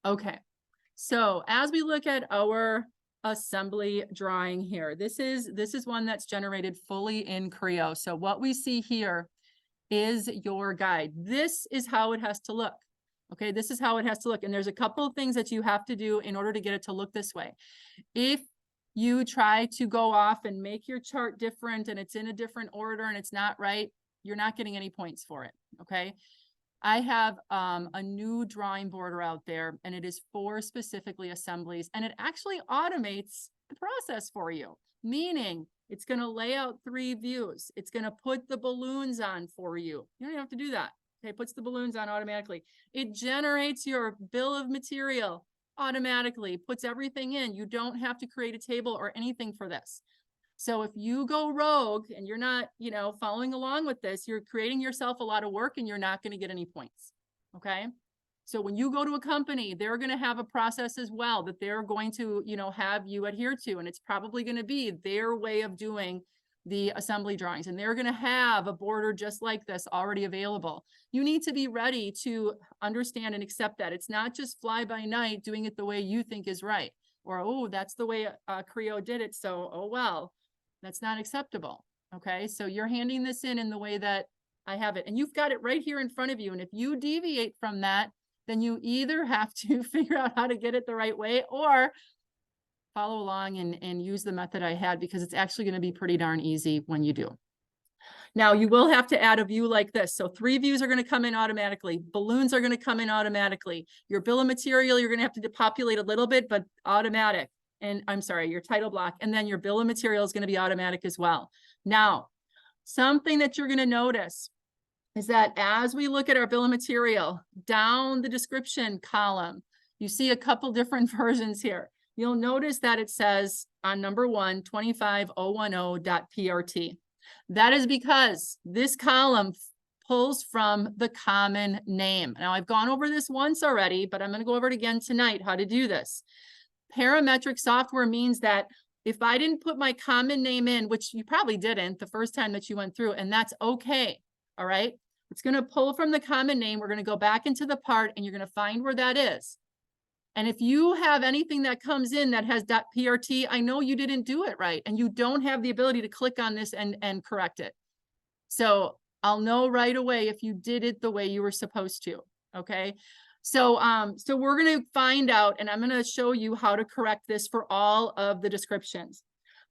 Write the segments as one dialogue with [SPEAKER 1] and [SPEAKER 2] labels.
[SPEAKER 1] Okay, so as we look at our assembly drawing here, this is one that's generated fully in Creo. So what we see here is your guide. This is how it has to look. Okay, this is how it has to look. And there's a couple of things that you have to do in order to get it to look this way. If you try to go off and make your chart different and it's in a different order and it's not right, you're not getting any points for it. Okay. I have a new drawing board out there, and it is for specifically assemblies, and it actually automates the process for you, meaning it's going to lay out 3 views. It's going to put the balloons on for you. You don't even have to do that. Okay, it puts the balloons on automatically. It generates your bill of material automatically, puts everything in. You don't have to create a table or anything for this. So if you go rogue and you're not, following along with this, you're creating yourself a lot of work and you're not going to get any points. Okay. So when you go to a company, they're going to have a process as well that they're going to, have you adhere to. And it's probably going to be their way of doing the assembly drawings. And they're going to have a border just like this already available. You need to be ready to understand and accept that. It's not just fly by night doing it the way you think is right. Or, oh, that's the way Creo did it. So, oh, well. That's not acceptable. Okay. So you're handing this in the way that I have it, and you've got it right here in front of you. And if you deviate from that, then you either have to figure out how to get it the right way or follow along and use the method I had, because it's actually going to be pretty darn easy when you do. Now you will have to add a view like this. So 3 views are going to come in automatically. Balloons are going to come in automatically. Your bill of material, you're going to have to populate a little bit, but automatic. And I'm sorry, your title block, and then your bill of material is going to be automatic as well. Now, something that you're going to notice is that as we look at our bill of material down the description column, you see a couple different versions here. You'll notice that it says on number 1, 25010.prt. That is because this column pulls from the common name. Now, I've gone over this once already, but I'm going to go over it again tonight, how to do this. Parametric software means that if I didn't put my common name in, which you probably didn't the first time that you went through, and that's okay, all right? It's going to pull from the common name. We're going to go back into the part, and you're going to find where that is. And if you have anything that comes in that has .prt, I know you didn't do it right, and you don't have the ability to click on this and correct it. So I'll know right away if you did it the way you were supposed to, okay? So we're going to find out, and I'm going to show you how to correct this for all of the descriptions.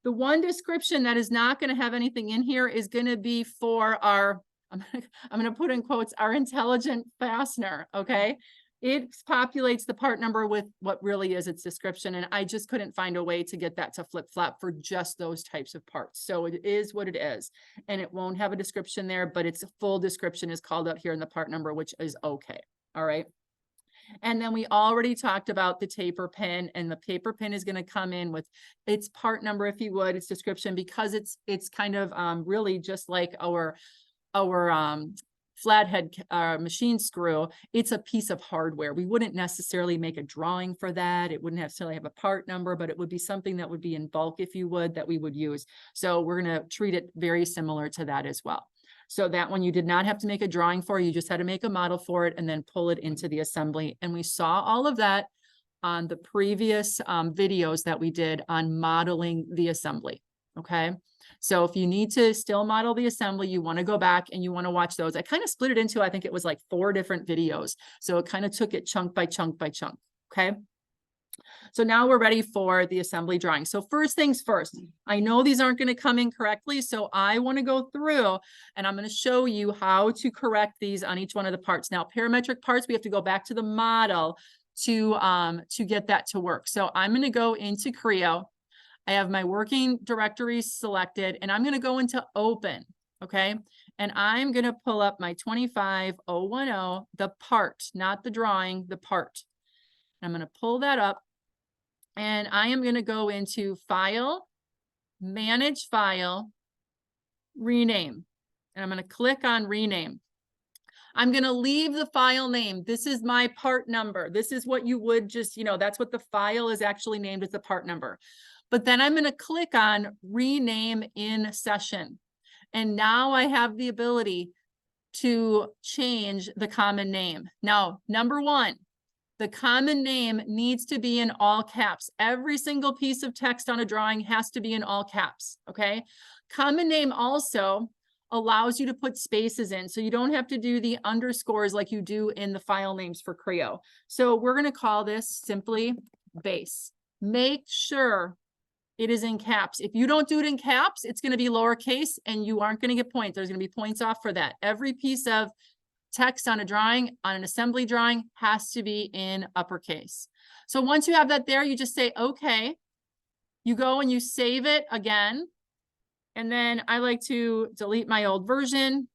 [SPEAKER 1] The one description that is not going to have anything in here is going to be for our, I'm going to put in quotes, our intelligent fastener. Okay. It populates the part number with what really is its description. And I just couldn't find a way to get that to flip flop for just those types of parts. So it is what it is, and it won't have a description there, but its full description is called out here in the part number, which is okay. All right. And then we already talked about the taper pin, and the paper pin is going to come in with its part number, if you would, its description, because it's kind of really just like our flathead machine screw. It's a piece of hardware. We wouldn't necessarily make a drawing for that. It wouldn't necessarily have a part number, but it would be something that would be in bulk, if you would, that we would use. So we're going to treat it very similar to that as well. So that one you did not have to make a drawing for, you just had to make a model for it and then pull it into the assembly. And we saw all of that on the previous videos that we did on modeling the assembly. Okay. So if you need to still model the assembly, you want to go back and you want to watch those. I kind of split it into, I think it was like 4 different videos. So it kind of took it chunk by chunk by chunk. Okay. So now we're ready for the assembly drawing. So first things first, I know these aren't going to come in correctly, so I want to go through and I'm going to show you how to correct these on each one of the parts. Now, parametric parts, we have to go back to the model to get that to work. So I'm going to go into Creo. I have my working directory selected, and I'm going to go into Open, okay? And I'm going to pull up my 25010, the part, not the drawing, the part. I'm going to pull that up. And I am going to go into File, Manage File, Rename. And I'm going to click on Rename. I'm going to leave the file name. This is my part number. This is what you would just, that's what the file is actually named, as the part number. But then I'm going to click on Rename in Session. And now I have the ability to change the common name. Now, number 1, The common name needs to be in all caps. Every single piece of text on a drawing has to be in all caps, okay? Common name also allows you to put spaces in, so you don't have to do the underscores like you do in the file names for Creo. So we're going to call this simply base. Make sure it is in caps. If you don't do it in caps, it's going to be lowercase and you aren't going to get points. There's going to be points off for that. Every piece of text on a drawing, on an assembly drawing, has to be in uppercase. So once you have that there, you just say, okay. You go and you save it again. And then I like to delete my old version.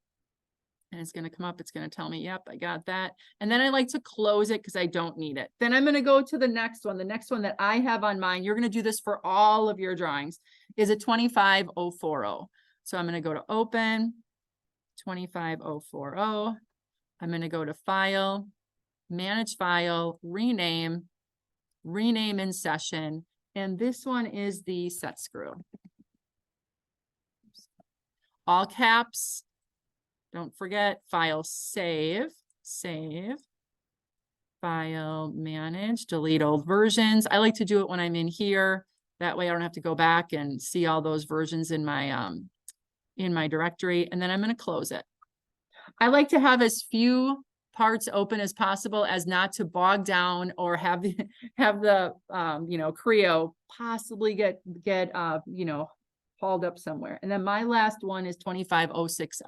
[SPEAKER 1] And it's going to come up. It's going to tell me, yep, I got that. And then I like to close it because I don't need it. Then I'm going to go to the next one. The next one that I have on mine, you're going to do this for all of your drawings, is a 25040. So I'm going to go to open, 25040. I'm going to go to file, manage file, rename in session. And this one is the set screw. All caps. Don't forget, file, save, file, manage, delete old versions. I like to do it when I'm in here. That way I don't have to go back and see all those versions in my directory. And then I'm going to close it. I like to have as few parts open as possible as not to bog down or have the Creo possibly get hauled up somewhere. And then my last one is 25060.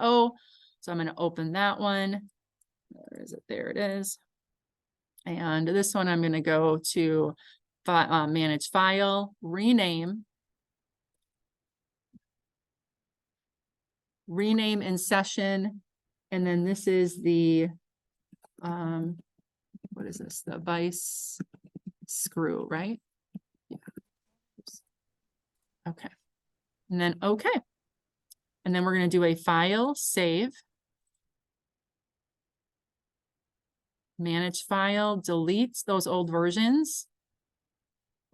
[SPEAKER 1] So I'm going to open that one. Where is it? There it is. And this one I'm going to go to manage file, rename in session. And then this is the, what is this? The vice screw, right? Yeah. Oops. Okay. And then, okay. And then we're going to do a file, save, manage file, delete those old versions.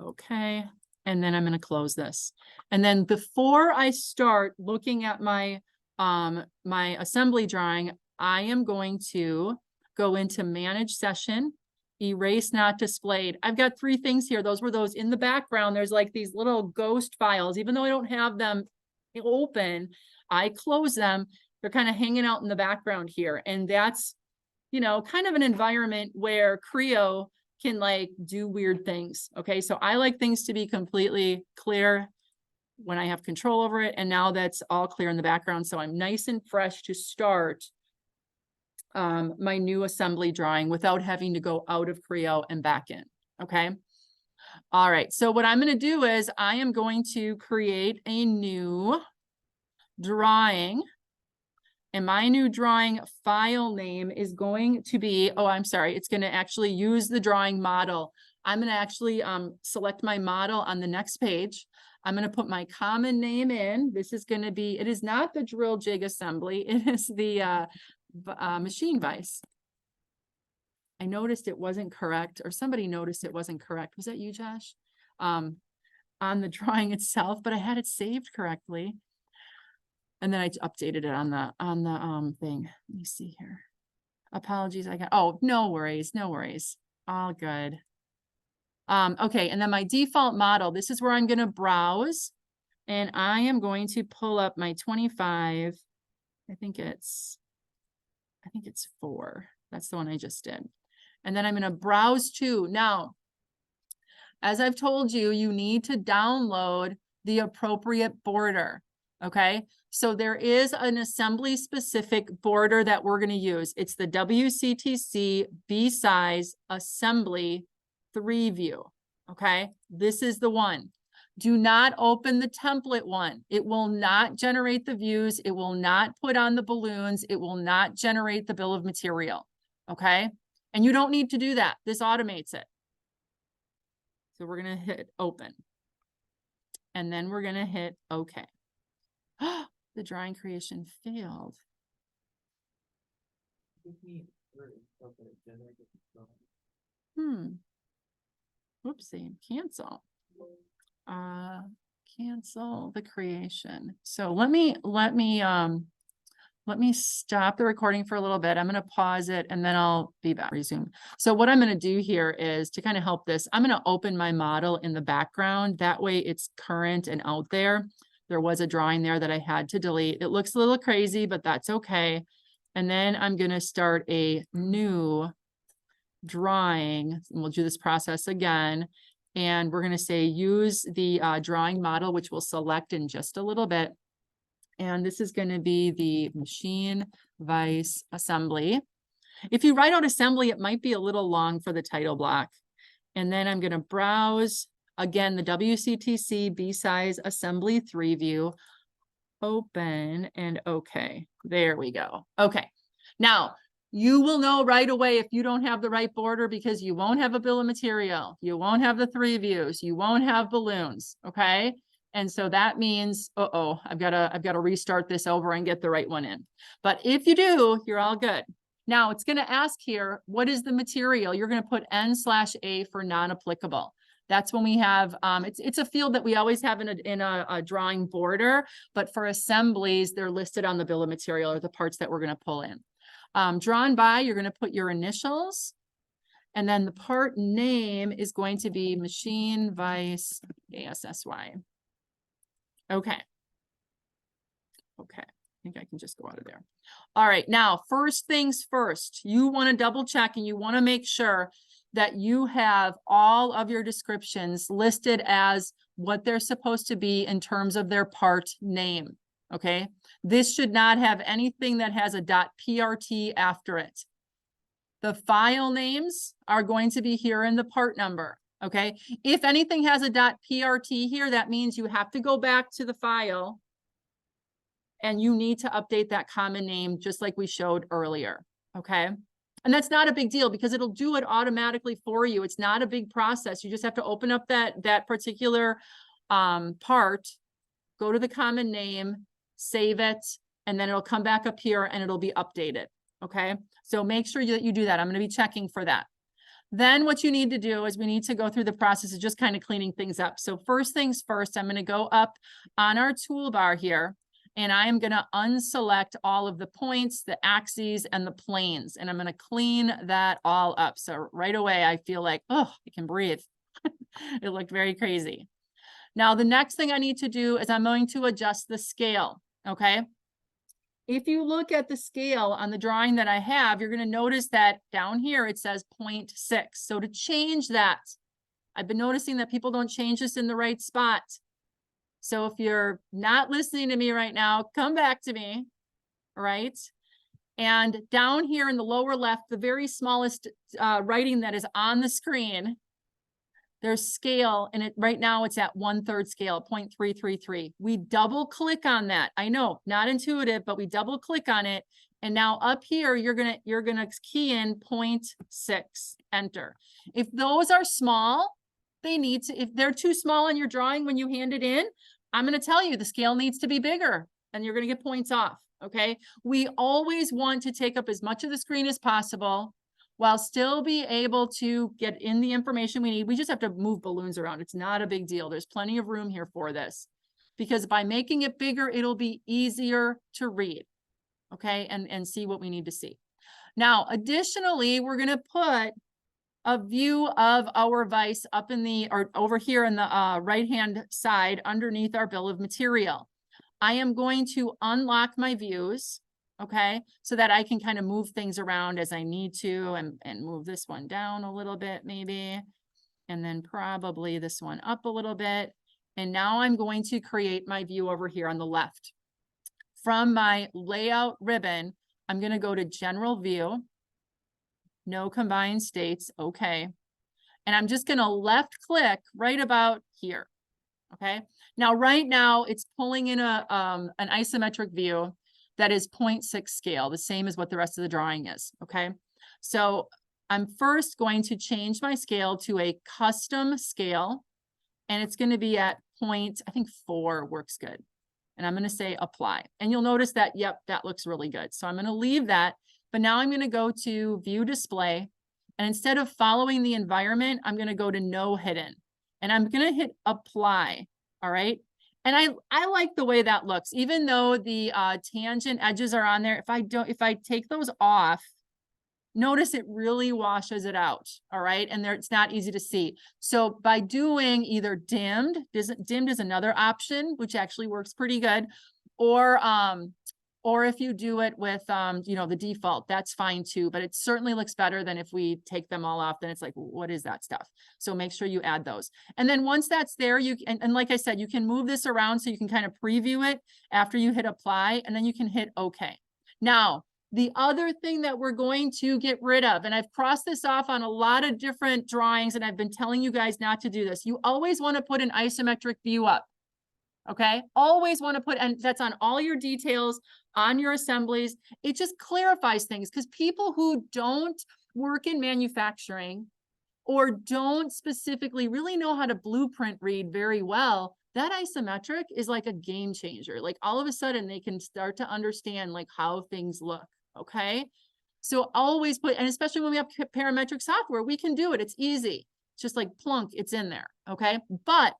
[SPEAKER 1] Okay. And then I'm going to close this. And then before I start looking at my my assembly drawing, I am going to go into manage session, erase not displayed. I've got 3 things here. Those were those in the background. There's like these little ghost files. Even though I don't have them open, I close them. They're kind of hanging out in the background here. And that's, kind of an environment where Creo can like do weird things. Okay. So I like things to be completely clear when I have control over it. And now that's all clear in the background. So I'm nice and fresh to start my new assembly drawing without having to go out of Creo and back in. Okay. All right. So what I'm going to do is I am going to create a new drawing. And my new drawing file name is going to be, it's going to actually use the drawing model. I'm going to actually select my model on the next page. I'm going to put my common name in. This is going to be, it is not the drill jig assembly. It is the MachVise. I noticed it wasn't correct, or somebody noticed it wasn't correct. Was that you, Josh? On the drawing itself, but I had it saved correctly. And then I updated it on the thing. Let me see here. Apologies. No worries. No worries. All good. Okay. And then my default model, this is where I'm going to browse, and I am going to pull up my 25. I think it's 4. That's the one I just did. And then I'm going to browse to. Now, as I've told you, you need to download the appropriate border. Okay. So there is an assembly specific border that we're going to use. It's the WCTC B-size assembly 3 view. Okay. This is the one. Do not open the template one. It will not generate the views. It will not put on the balloons. It will not generate the bill of material. Okay. And you don't need to do that. This automates it. So we're going to hit open. And then we're going to hit OK. The drawing creation failed. Whoopsie, cancel. Cancel the creation. So let me let me stop the recording for a little bit. I'm going to pause it and then I'll be back, resume. So what I'm going to do here is to kind of help this, I'm going to open my model in the background. That way it's current and out there. There was a drawing there that I had to delete. It looks a little crazy, but that's okay. And then I'm going to start a new drawing. And we'll do this process again. And we're going to say use the drawing model, which we'll select in just a little bit. And this is going to be the MachViseAssyDwg. If you write out assembly, it might be a little long for the title block. And then I'm going to browse again the WCTC B-size assembly 3 view, open and okay. There we go. Okay. Now you will know right away if you don't have the right border because you won't have a bill of material. You won't have the 3 views. You won't have balloons. Okay. And so that means, I've got to restart this over and get the right one in. But if you do, you're all good. Now it's going to ask here, what is the material? You're going to put N/A for non-applicable. That's when we have, it's a field that we always have in a drawing border, but for assemblies, they're listed on the bill of material or the parts that we're going to pull in. Drawn by, you're going to put your initials. And then the part name is going to be MachViseAssyDwg. Okay. Okay. I think I can just go out of there. All right. Now, first things first, you want to double check and you want to make sure that you have all of your descriptions listed as what they're supposed to be in terms of their part name. Okay. This should not have anything that has a .prt after it. The file names are going to be here in the part number. Okay. If anything has a .prt here, that means you have to go back to the file and you need to update that common name just like we showed earlier. Okay. And that's not a big deal because it'll do it automatically for you. It's not a big process. You just have to open up that particular part, go to the common name, save it, and then it'll come back up here and it'll be updated. Okay. So make sure that you do that. I'm going to be checking for that. Then what you need to do is we need to go through the process of just kind of cleaning things up. So first things first, I'm going to go up on our toolbar here and I am going to unselect all of the points, the axes, and the planes. And I'm going to clean that all up. So right away, I feel like, oh, I can breathe. It looked very crazy. Now, the next thing I need to do is I'm going to adjust the scale. Okay. If you look at the scale on the drawing that I have, you're going to notice that down here it says 0.6. So to change that, I've been noticing that people don't change this in the right spot. So if you're not listening to me right now, come back to me, right? And down here in the lower left, the very smallest writing that is on the screen, there's scale, and right now it's at 1/3 scale, 0.333. We double click on that. I know, not intuitive, but we double click on it. And now up here, you're gonna key in 0.6, enter. If those are small, if they're too small in your drawing when you hand it in, I'm gonna tell you the scale needs to be bigger and you're gonna get points off, okay? We always want to take up as much of the screen as possible while still be able to get in the information we need. We just have to move balloons around. It's not a big deal. There's plenty of room here for this because by making it bigger, it'll be easier to read, okay, and see what we need to see. Now, additionally, we're going to put a view of our vise up in or over here in the right-hand side underneath our bill of material. I am going to unlock my views. Okay, so that I can kind of move things around as I need to and move this one down a little bit maybe, and then probably this one up a little bit. And now I'm going to create my view over here on the left. From my layout ribbon, I'm going to go to general view, no combined states, okay. And I'm just going to left click right about here, okay. Now, right now it's pulling in an isometric view that is 0.6 scale, the same as what the rest of the drawing is, okay? So I'm first going to change my scale to a custom scale, and it's going to be at 4 works good. And I'm going to say apply. And you'll notice that, yep, that looks really good. So I'm going to leave that, but now I'm going to go to view display, and instead of following the environment, I'm going to go to no hidden, and I'm going to hit apply, all right? And I like the way that looks, even though the tangent edges are on there. If I take those off, notice it really washes it out. All right. And there, it's not easy to see. So by doing either dimmed is another option, which actually works pretty good. Or if you do it with, you know, the default, that's fine too, but it certainly looks better than if we take them all off, then it's like, what is that stuff? So make sure you add those. And then once that's there, and like I said, you can move this around so you can kind of preview it after you hit apply, and then you can hit okay. Now, the other thing that we're going to get rid of, and I've crossed this off on a lot of different drawings, and I've been telling you guys not to do this. You always want to put an isometric view up. Okay, always want to put, and that's on all your details on your assemblies. It just clarifies things, because people who don't work in manufacturing or don't specifically really know how to blueprint read very well, that isometric is like a game changer. Like all of a sudden they can start to understand like how things look. Okay, so always put, and especially when we have parametric software, we can do it. It's easy. It's just like plunk, it's in there. Okay, but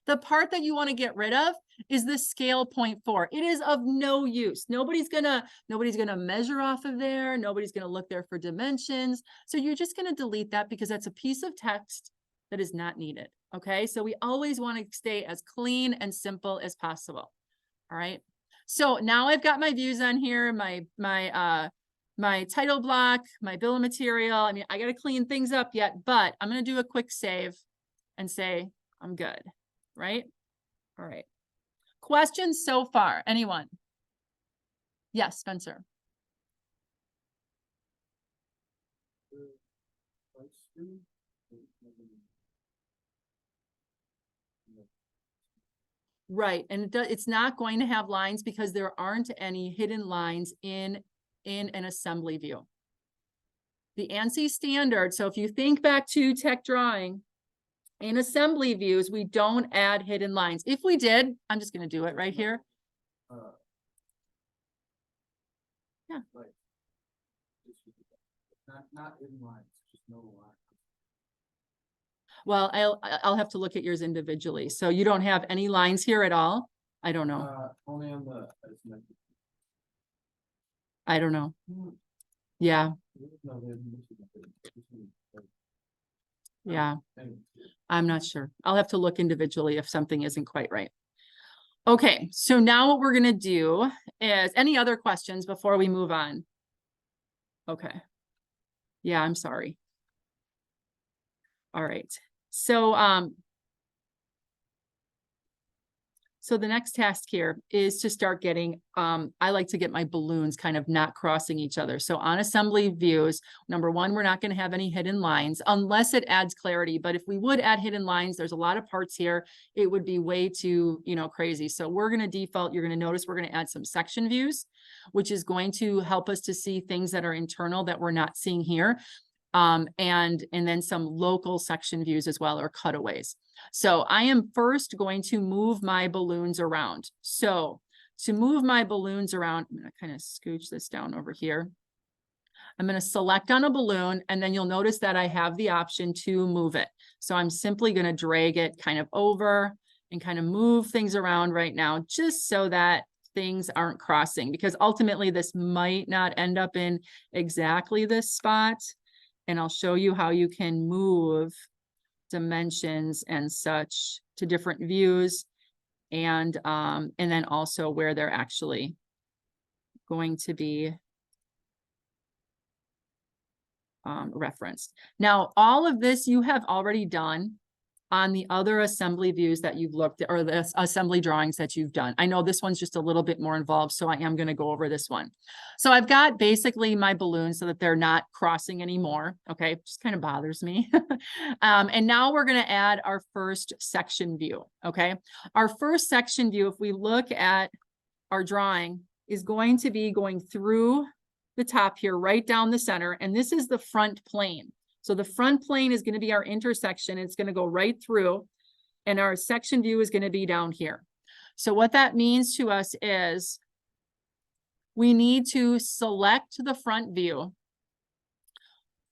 [SPEAKER 1] the part that you want to get rid of is the scale 0.4. It is of no use. Nobody's gonna measure off of there. Nobody's gonna look there for dimensions. So you're just gonna delete that, because that's a piece of text that is not needed. Okay, so we always want to stay as clean and simple as possible. All right. So now I've got my views on here, my title block, my bill of material. I mean, I got to clean things up yet, but I'm going to do a quick save and say I'm good. Right? All right. Questions so far? Anyone? Yes, Spencer. Right. And it's not going to have lines because there aren't any hidden lines in an assembly view. The ANSI standard. So if you think back to tech drawing, in assembly views, we don't add hidden lines. If we did, I'm just going to do it right here. Yeah. Not hidden lines, just no lines. Well, I'll have to look at yours individually. So you don't have any lines here at all? I don't know. Only on the. I don't know. Yeah. Yeah. I'm not sure. I'll have to look individually if something isn't quite right. Okay, so now what we're going to do is, any other questions before we move on? Okay. Yeah, I'm sorry. All right. So the next task here is to start getting, I like to get my balloons kind of not crossing each other. So on assembly views, number one, we're not going to have any hidden lines unless it adds clarity. But if we would add hidden lines, there's a lot of parts here. It would be way too, crazy. So we're going to default, you're going to notice we're going to add some section views, which is going to help us to see things that are internal that we're not seeing here. And then some local section views as well, or cutaways. So I am first going to move my balloons around. So to move my balloons around, I'm going to kind of scooch this down over here. I'm going to select on a balloon, and then you'll notice that I have the option to move it. So I'm simply going to drag it kind of over and kind of move things around right now, just so that things aren't crossing, because ultimately this might not end up in exactly this spot. And I'll show you how you can move dimensions and such to different views, and then also where they're actually going to be referenced. Now, all of this you have already done on the other assembly views that you've looked at, or the assembly drawings that you've done. I know this one's just a little bit more involved, so I am going to go over this one. So I've got basically my balloons so that they're not crossing anymore. Okay, it just kind of bothers me. And now we're going to add our first section view. Okay, our first section view, if we look at our drawing, is going to be going through the top here, right down the center, and this is the front plane. So the front plane is going to be our intersection. It's going to go right through, and our section view is going to be down here. So what that means to us is we need to select the front view.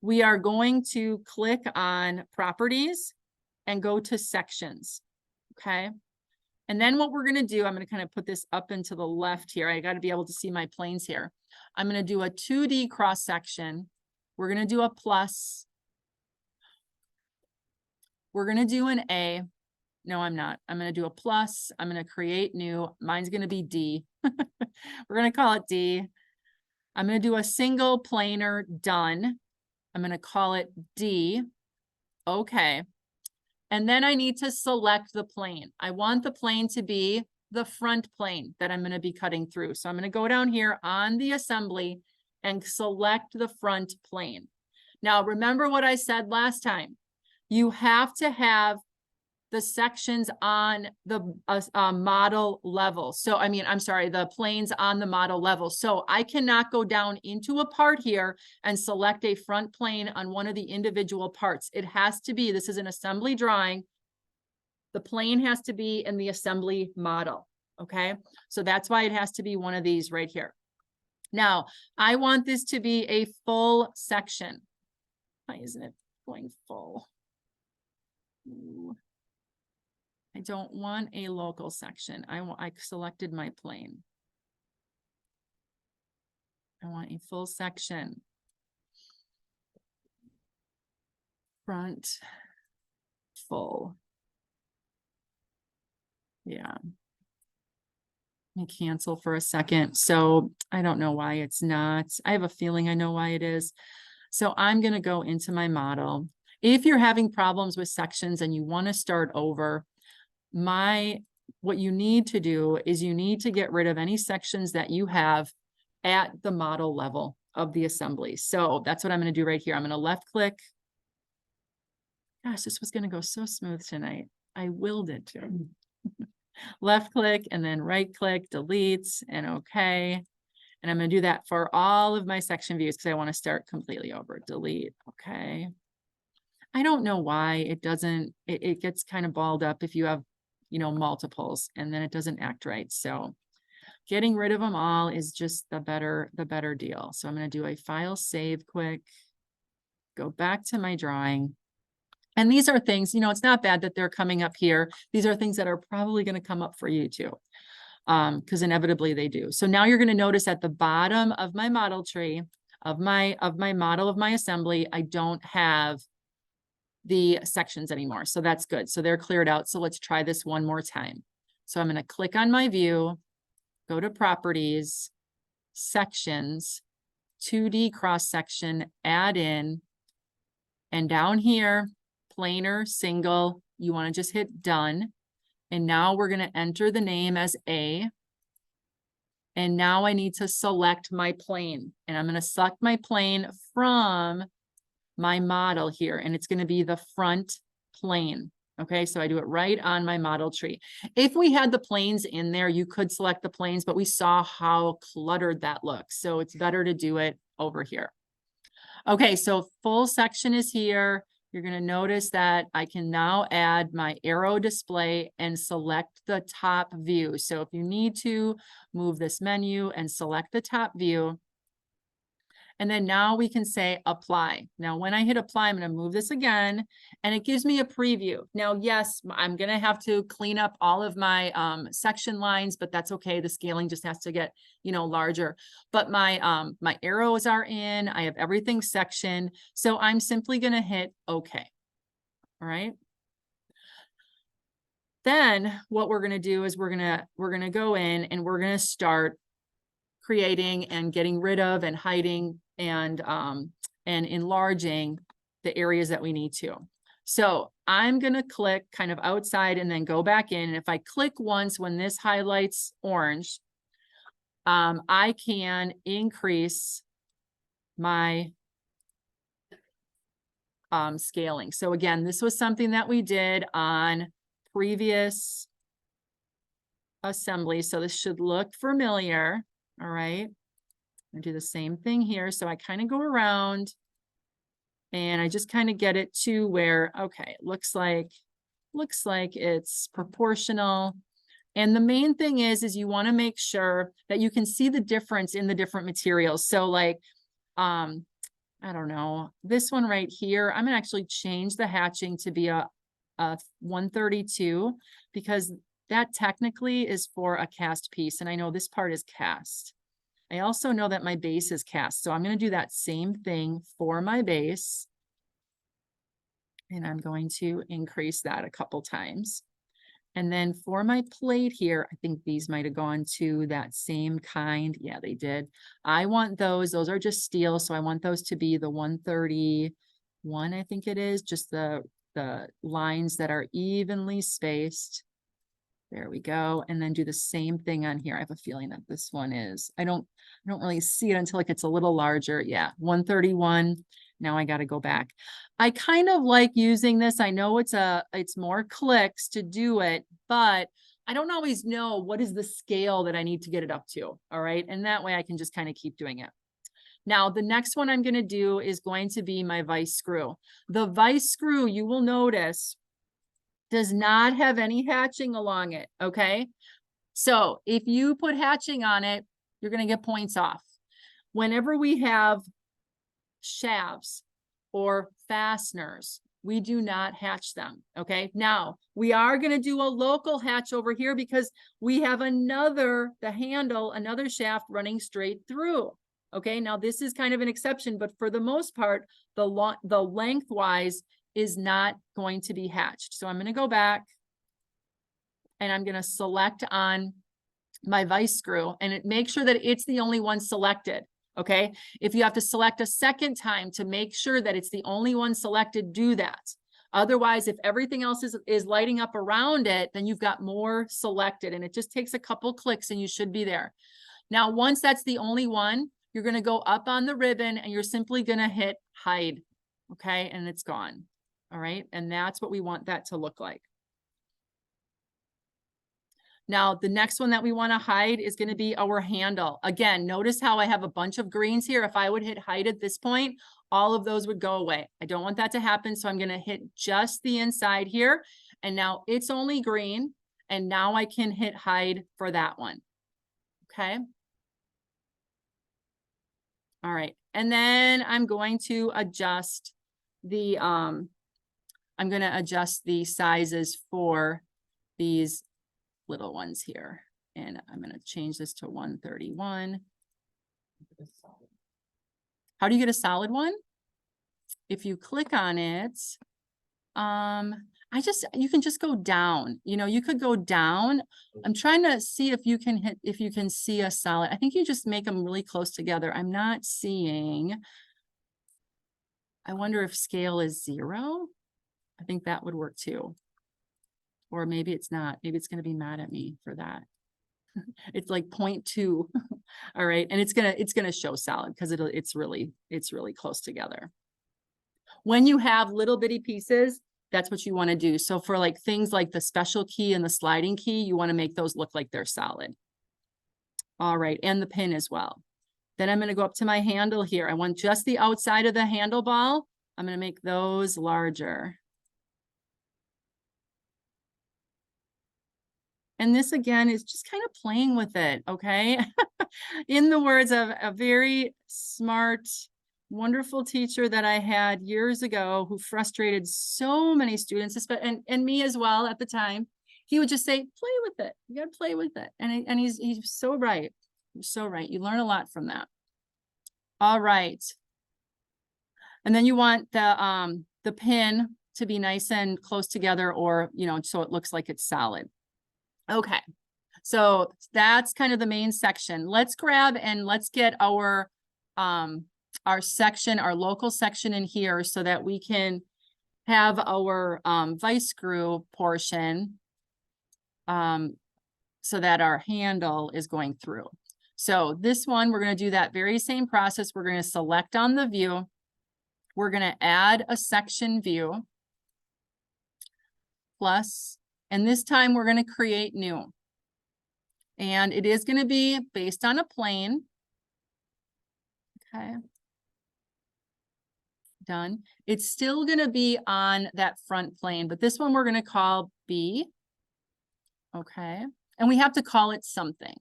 [SPEAKER 1] We are going to click on properties and go to sections. Okay. And then what we're going to do, I'm going to kind of put this up into the left here. I got to be able to see my planes here. I'm going to do a 2D cross section. We're going to do a plus. We're going to do an A. No, I'm not. I'm going to do a plus. I'm going to create new. Mine's going to be D. We're going to call it D. I'm going to do a single planar done. I'm going to call it D. Okay. And then I need to select the plane. I want the plane to be the front plane that I'm going to be cutting through. So I'm going to go down here on the assembly and select the front plane. Now, remember what I said last time. You have to have the sections on the model level. So, I'm sorry, the planes on the model level. So I cannot go down into a part here and select a front plane on one of the individual parts. It has to be, this is an assembly drawing. The plane has to be in the assembly model. Okay. So that's why it has to be one of these right here. Now, I want this to be a full section. Why isn't it going full? Ooh. I don't want a local section. I selected my plane. I want a full section. Front, full. Yeah. Let me cancel for a second. So I don't know why it's not. I have a feeling I know why it is. So I'm going to go into my model. If you're having problems with sections and you want to start over, what you need to do is you need to get rid of any sections that you have at the model level of the assembly. So that's what I'm going to do right here. I'm going to left click. Gosh, this was going to go so smooth tonight. I willed it to. Left click and then right click, delete, and okay. And I'm going to do that for all of my section views because I want to start completely over. Delete. Okay. I don't know why it doesn't, it gets kind of balled up if you have, multiples, and then it doesn't act right. So getting rid of them all is just the better deal. So I'm going to do a file save quick, go back to my drawing. And these are things, it's not bad that they're coming up here. These are things that are probably going to come up for you too, because inevitably they do. So now you're going to notice at the bottom of my model tree, of my model of my assembly, I don't have the sections anymore. So that's good. So they're cleared out. So let's try this one more time. So I'm going to click on my view, go to properties, sections, 2D cross section, add in, and down here, planar, single, you want to just hit done. And now we're going to enter the name as A. And now I need to select my plane, and I'm going to select my plane from my model here, and it's going to be the front plane. Okay, so I do it right on my model tree. If we had the planes in there, you could select the planes, but we saw how cluttered that looks. So it's better to do it over here. Okay, so full section is here. You're going to notice that I can now add my arrow display and select the top view. So if you need to move this menu and select the top view, and then now we can say apply. Now, when I hit apply, I'm going to move this again, and it gives me a preview. Now, yes, I'm going to have to clean up all of my section lines, but that's okay. The scaling just has to get, larger. But my my arrows are in. I have everything sectioned. So I'm simply going to hit OK. All right. Then what we're going to do is we're going to go in and we're going to start creating and getting rid of and hiding and enlarging the areas that we need to. So I'm going to click kind of outside and then go back in. And if I click once when this highlights orange, I can increase my scaling. So again, this was something that we did on previous assemblies. So this should look familiar. All right. I do the same thing here. So I kind of go around and I just kind of get it to where, okay, it looks like it's proportional. And the main thing is you want to make sure that you can see the difference in the different materials. So like, I don't know, this one right here, I'm gonna actually change the hatching to be a 132 because that technically is for a cast piece. And I know this part is cast. I also know that my base is cast. So I'm going to do that same thing for my base. And I'm going to increase that a couple times. And then for my plate here, I think these might have gone to that same kind. Yeah, they did. I want those are just steel. So I want those to be the 131, I think it is, just the lines that are evenly spaced. There we go. And then do the same thing on here. I have a feeling that this one is, I don't really see it until it gets a little larger. Yeah, 131. Now I got to go back. I kind of like using this. I know it's more clicks to do it, but I don't always know what is the scale that I need to get it up to. All right. And that way I can just kind of keep doing it. Now, the next one I'm going to do is going to be my vice screw. The vice screw, you will notice, does not have any hatching along it. Okay. So if you put hatching on it, you're going to get points off. Whenever we have shafts or fasteners, we do not hatch them. Okay. Now we are going to do a local hatch over here because we have another shaft running straight through. Okay. Now this is kind of an exception, but for the most part, the lengthwise is not going to be hatched. So I'm going to go back and I'm going to select on my vice screw and make sure that it's the only one selected. Okay. If you have to select a second time to make sure that it's the only one selected, do that. Otherwise, if everything else is lighting up around it, then you've got more selected and it just takes a couple clicks and you should be there. Now, once that's the only one, you're going to go up on the ribbon and you're simply going to hit hide. Okay. And it's gone. All right. And that's what we want that to look like. Now, the next one that we want to hide is going to be our handle. Again, notice how I have a bunch of greens here. If I would hit hide at this point, all of those would go away. I don't want that to happen. So I'm going to hit just the inside here. And now it's only green. And now I can hit hide for that one. Okay. All right. And then I'm going to adjust the, sizes for these little ones here. And I'm going to change this to 131. How do you get a solid one? If you click on it, you can just go down. You know, you could go down. I'm trying to see if you can see a solid. I think you just make them really close together. I'm not seeing. I wonder if scale is 0. I think that would work too. Or maybe it's not. Maybe it's going to be mad at me for that. It's like 0.2. All right. And it's going to show solid because it's really close together. When you have little bitty pieces, that's what you want to do. So for like things like the special key and the sliding key, you want to make those look like they're solid. All right. And the pin as well. Then I'm going to go up to my handle here. I want just the outside of the handle ball. I'm going to make those larger. And this again is just kind of playing with it, okay? In the words of a very smart, wonderful teacher that I had years ago who frustrated so many students, and me as well at the time, he would just say, play with it. You got to play with it. And he's so right. He's so right. You learn a lot from that. All right. And then you want the pin to be nice and close together, or, you know, so it looks like it's solid. Okay, so that's kind of the main section. Let's grab and let's get our section, our local section in here so that we can have our vice screw portion so that our handle is going through. So this one, we're going to do that very same process. We're going to select on the view. We're going to add a section view plus. And this time we're going to create new. And it is going to be based on a plane. Okay. Done. It's still going to be on that front plane, but this one we're going to call B. Okay. And we have to call it something.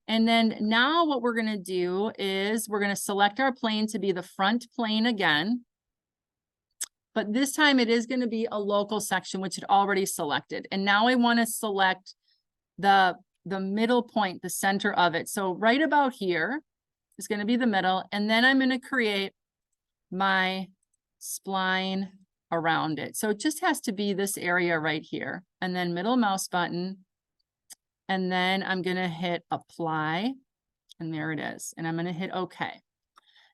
[SPEAKER 1] And then now what we're going to do is we're going to select our plane to be the front plane again. But this time it is going to be a local section, which it already selected. And now I want to select the middle point, the center of it. So right about here is going to be the middle. And then I'm going to create my spline around it. So it just has to be this area right here. And then middle mouse button. And then I'm going to hit apply. And there it is. And I'm going to hit OK.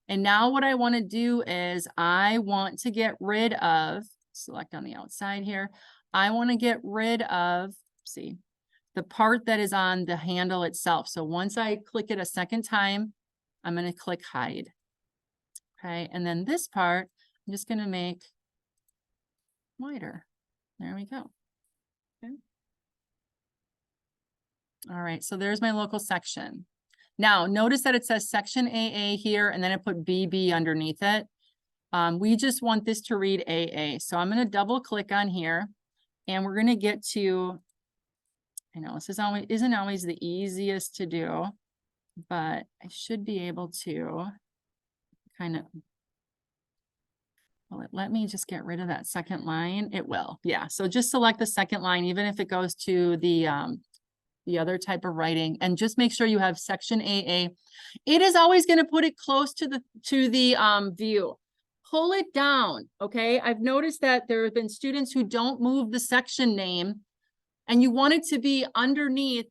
[SPEAKER 1] And now what I want to do is I want to get rid of, select on the outside here. I want to get rid of, see, the part that is on the handle itself. So once I click it a second time, I'm going to click hide. Okay. And then this part, I'm just going to make wider. There we go. Okay. All right. So there's my local section. Now notice that it says section AA here, and then I put BB underneath it. We just want this to read AA. So I'm going to double click on here, and we're going to get to, I know this isn't always the easiest to do, but I should be able to kind of, will it let me just get rid of that second line? It will. Yeah. So just select the second line, even if it goes to the other type of writing, and just make sure you have section AA. It is always going to put it close to the view. Pull it down. Okay. I've noticed that there have been students who don't move the section name, and you want it to be underneath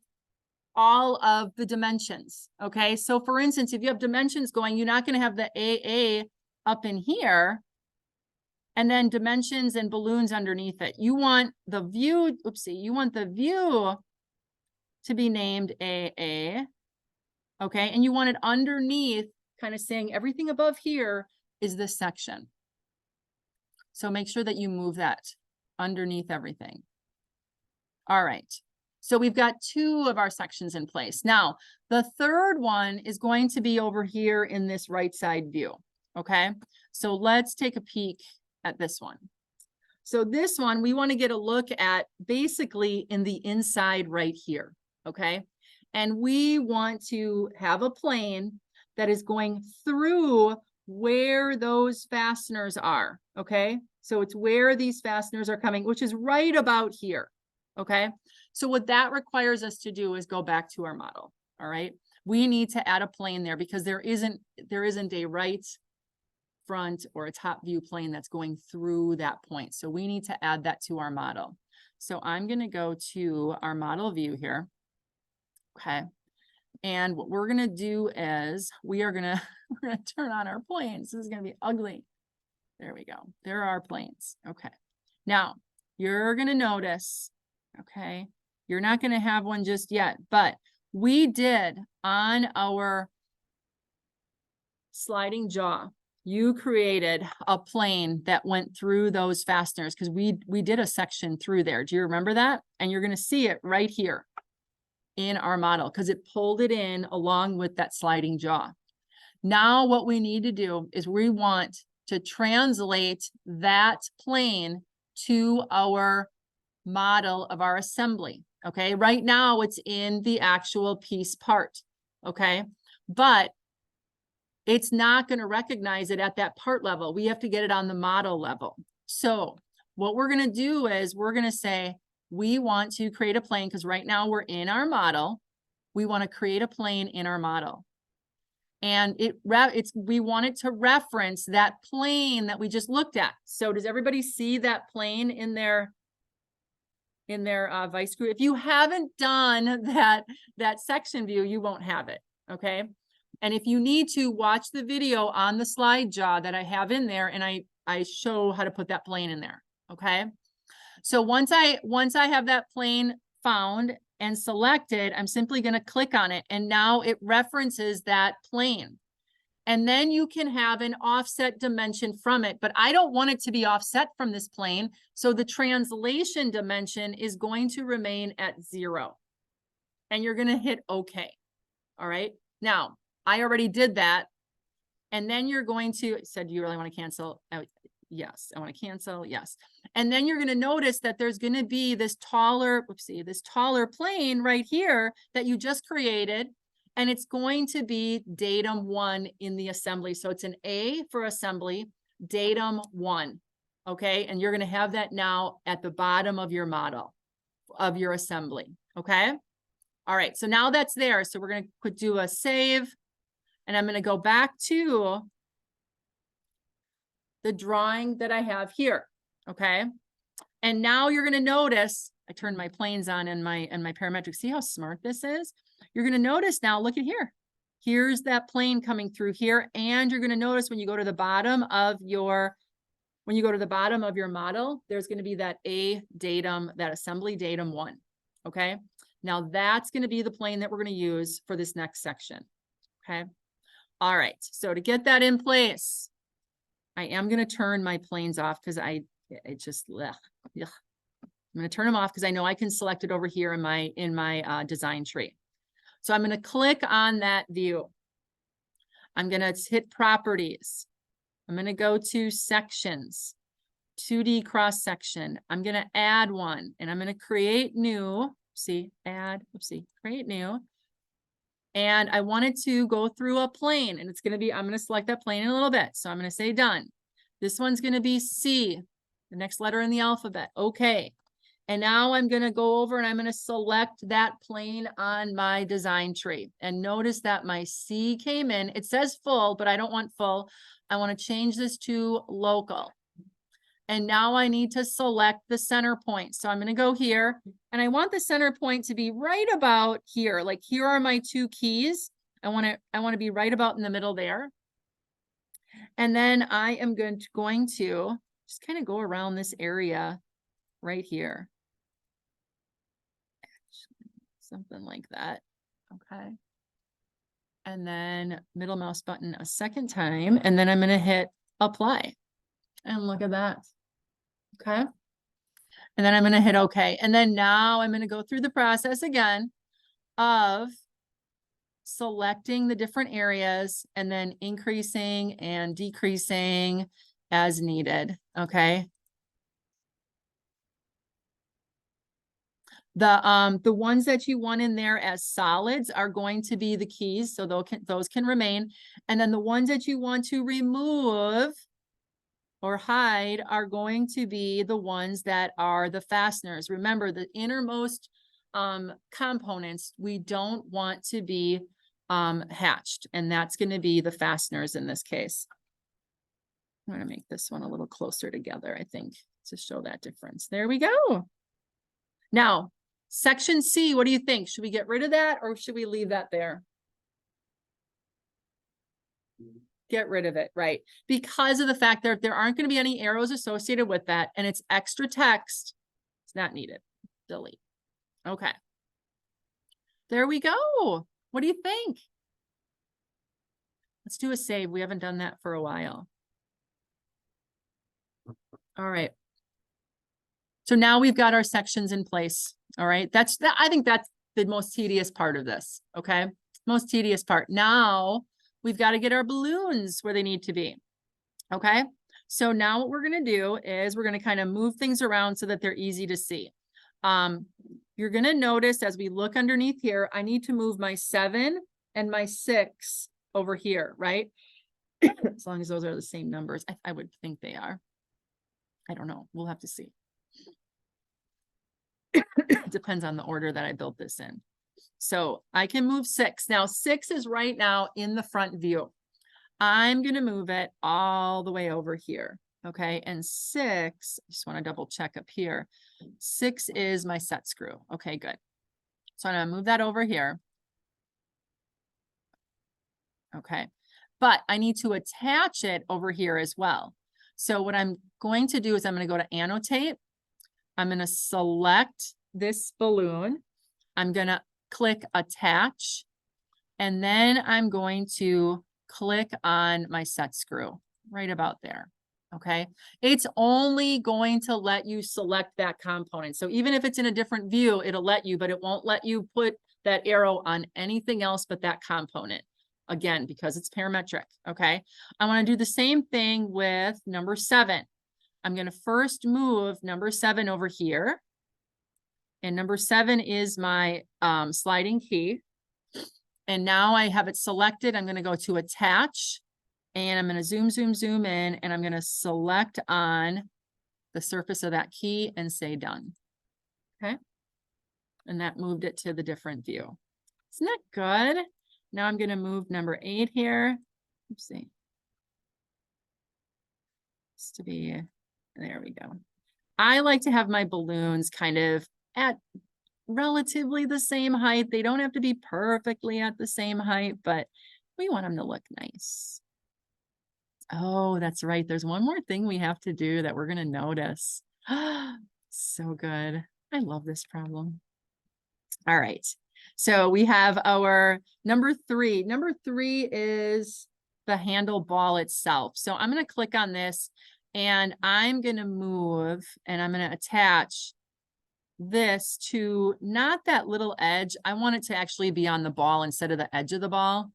[SPEAKER 1] all of the dimensions. Okay. So for instance, if you have dimensions going, you're not going to have the AA up in here and then dimensions and balloons underneath it. You want the view, oopsie, you want the view to be named AA. Okay. And you want it underneath, kind of saying everything above here is this section. So make sure that you move that underneath everything. All right. So we've got 2 of our sections in place. Now, the third one is going to be over here in this right side view. Okay. So let's take a peek at this one. So this one, we want to get a look at basically in the inside right here. Okay. And we want to have a plane that is going through where those fasteners are. Okay. So it's where these fasteners are coming, which is right about here. Okay. So what that requires us to do is go back to our model. All right. We need to add a plane there because there isn't a right front or a top view plane that's going through that point. So we need to add that to our model. So I'm going to go to our model view here. Okay. And what we're going to do is we're going to turn on our planes. This is going to be ugly. There we go. There are our planes. Okay. Now you're going to notice, okay, you're not going to have one just yet, but we did on our sliding jaw, you created a plane that went through those fasteners because we did a section through there. Do you remember that? And you're going to see it right here in our model because it pulled it in along with that sliding jaw. Now what we need to do is we want to translate that plane to our model of our assembly. Okay, right now it's in the actual piece part. Okay, but it's not going to recognize it at that part level. We have to get it on the model level. So what we're going to do is we're going to say we want to create a plane because right now we're in our model. We want to create a plane in our model. And we want it to reference that plane that we just looked at. So does everybody see that plane in their vice group? If you haven't done that section view, you won't have it. Okay. And if you need to, watch the video on the slide jaw that I have in there, and I show how to put that plane in there. Okay. So once I have that plane found and selected, I'm simply going to click on it, and now it references that plane. And then you can have an offset dimension from it, but I don't want it to be offset from this plane. So the translation dimension is going to remain at 0. And you're going to hit OK. All right. Now, I already did that. And then you're going to, said, do you really want to cancel? Yes, I want to cancel. Yes. And then you're going to notice that there's going to be this taller, this taller plane right here that you just created. And it's going to be datum 1 in the assembly. So it's an A for assembly, datum 1. Okay. And you're going to have that now at the bottom of your model of your assembly. Okay. All right, so now that's there. So we're going to do a save, and I'm going to go back to the drawing that I have here. Okay. And now you're going to notice, I turned my planes on in my parametric. See how smart this is? You're going to notice now, look at here. Here's that plane coming through here. And you're going to notice when you go to the bottom of your, model, there's going to be that datum, that assembly datum 1. Okay. Now that's going to be the plane that we're going to use for this next section. Okay. All right. So to get that in place, I am going to turn my planes off because I'm going to turn them off because I know I can select it over here in my design tree. So I'm going to click on that view. I'm going to hit properties. I'm going to go to sections, 2D cross section. I'm going to add one, and I'm going to create new. See, add, create new. And I wanted to go through a plane, and it's going to be, I'm going to select that plane in a little bit. So I'm going to say done. This one's going to be C, the next letter in the alphabet. Okay. And now I'm going to go over and I'm going to select that plane on my design tree. And notice that my C came in. It says full, but I don't want full. I want to change this to local. And now I need to select the center point. So I'm going to go here, and I want the center point to be right about here. Like, here are my 2 keys. I want to be right about in the middle there. And then I am going to just kind of go around this area right here. Something like that. Okay. And then middle mouse button a second time, and then I'm going to hit apply. And look at that. Okay. And then I'm going to hit OK. And then now I'm going to go through the process again of selecting the different areas and then increasing and decreasing as needed. Okay. The ones that you want in there as solids are going to be the keys. So those can remain. And then the ones that you want to remove or hide are going to be the ones that are the fasteners. Remember, the innermost components we don't want to be hatched, and that's going to be the fasteners in this case. I'm going to make this one a little closer together, I think, to show that difference. There we go. Now, section C, what do you think? Should we get rid of that, or should we leave that there? Get rid of it, right? Because of the fact that there aren't going to be any arrows associated with that, and it's extra text. It's not needed. Delete. Okay. There we go. What do you think? Let's do a save. We haven't done that for a while. All right. So now we've got our sections in place. All right. I think that's the most tedious part of this. Okay. Most tedious part. Now we've got to get our balloons where they need to be. Okay. So now what we're going to do is we're going to kind of move things around so that they're easy to see. You're going to notice as we look underneath here, I need to move my 7 and my 6 over here, right? As long as those are the same numbers. I would think they are. I don't know. We'll have to see. Depends on the order that I built this in. So I can move 6. Now 6 is right now in the front view. I'm going to move it all the way over here. Okay. And 6, I just want to double check up here. 6 is my set screw. Okay, good. So I'm going to move that over here. Okay. But I need to attach it over here as well. So what I'm going to do is I'm going to go to annotate. I'm going to select this balloon. I'm going to click attach. And then I'm going to click on my set screw right about there. Okay. It's only going to let you select that component. So even if it's in a different view, it'll let you, but it won't let you put that arrow on anything else but that component. Again, because it's parametric. Okay. I want to do the same thing with number 7. I'm going to first move number 7 over here. And number 7 is my sliding key. And now I have it selected. I'm going to go to attach, and I'm going to zoom in, and I'm going to select on the surface of that key and say done. Okay. And that moved it to the different view. Isn't that good? Now I'm going to move number 8 here. Oopsie. It's to be, there we go. I like to have my balloons kind of at relatively the same height. They don't have to be perfectly at the same height, but we want them to look nice. Oh, that's right. There's one more thing we have to do that we're going to notice. So good. I love this problem. All right. So we have our number 3. Number 3 is the handle ball itself. So I'm going to click on this and I'm going to move and I'm going to attach this to not that little edge. I want it to actually be on the ball instead of the edge of the ball.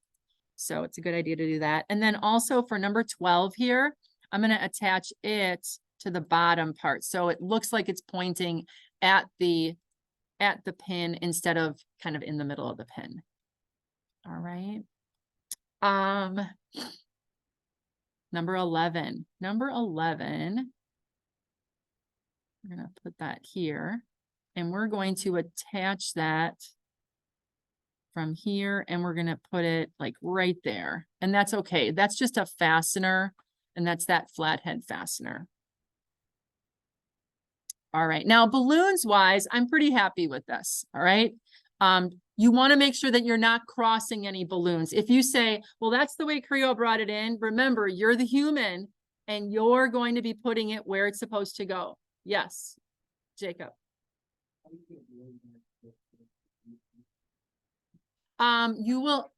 [SPEAKER 1] So it's a good idea to do that. And then also for number 12 here, I'm going to attach it to the bottom part. So it looks like it's pointing at the pin instead of kind of in the middle of the pin. All right. Number 11. Number 11. We're going to put that here and we're going to attach that from here and we're going to put it like right there. And that's okay. That's just a fastener and that's that flathead fastener. All right. Now balloons wise, I'm pretty happy with this. All right. You want to make sure that you're not crossing any balloons. If you say, well, that's the way Creo brought it in. Remember, you're the human and you're going to be putting it where it's supposed to go. Yes, Jacob. You will.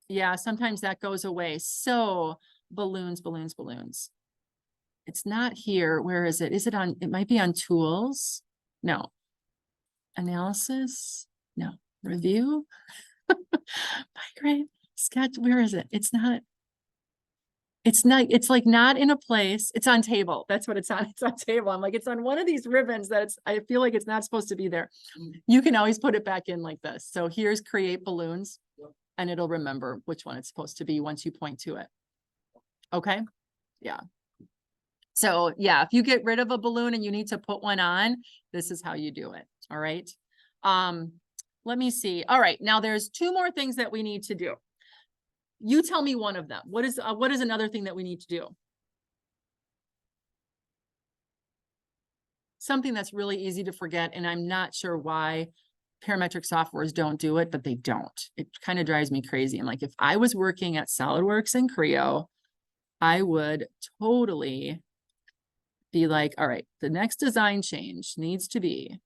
[SPEAKER 1] Yeah, sometimes that goes away. So balloons, balloons, balloons. It's not here. Where is it? Is it on? It might be on tools. No. Analysis. No. Review. Migrate. Sketch. Where is it? It's not. It's not. It's like not in a place. It's on table. That's what it's on. It's on table. I'm like, it's on one of these ribbons that it's. I feel like it's not supposed to be there. You can always put it back in like this. So here's create balloons. And it'll remember which one it's supposed to be once you point to it. Okay. Yeah. So yeah, if you get rid of a balloon and you need to put one on, this is how you do it. All right. Let me see. All right. Now there's 2 more things that we need to do. You tell me one of them. What is another thing that we need to do? Something that's really easy to forget. And I'm not sure why parametric softwares don't do it, but they don't. It kind of drives me crazy. And like, if I was working at SolidWorks and Creo, I would totally be like, all right, the next design change needs to be.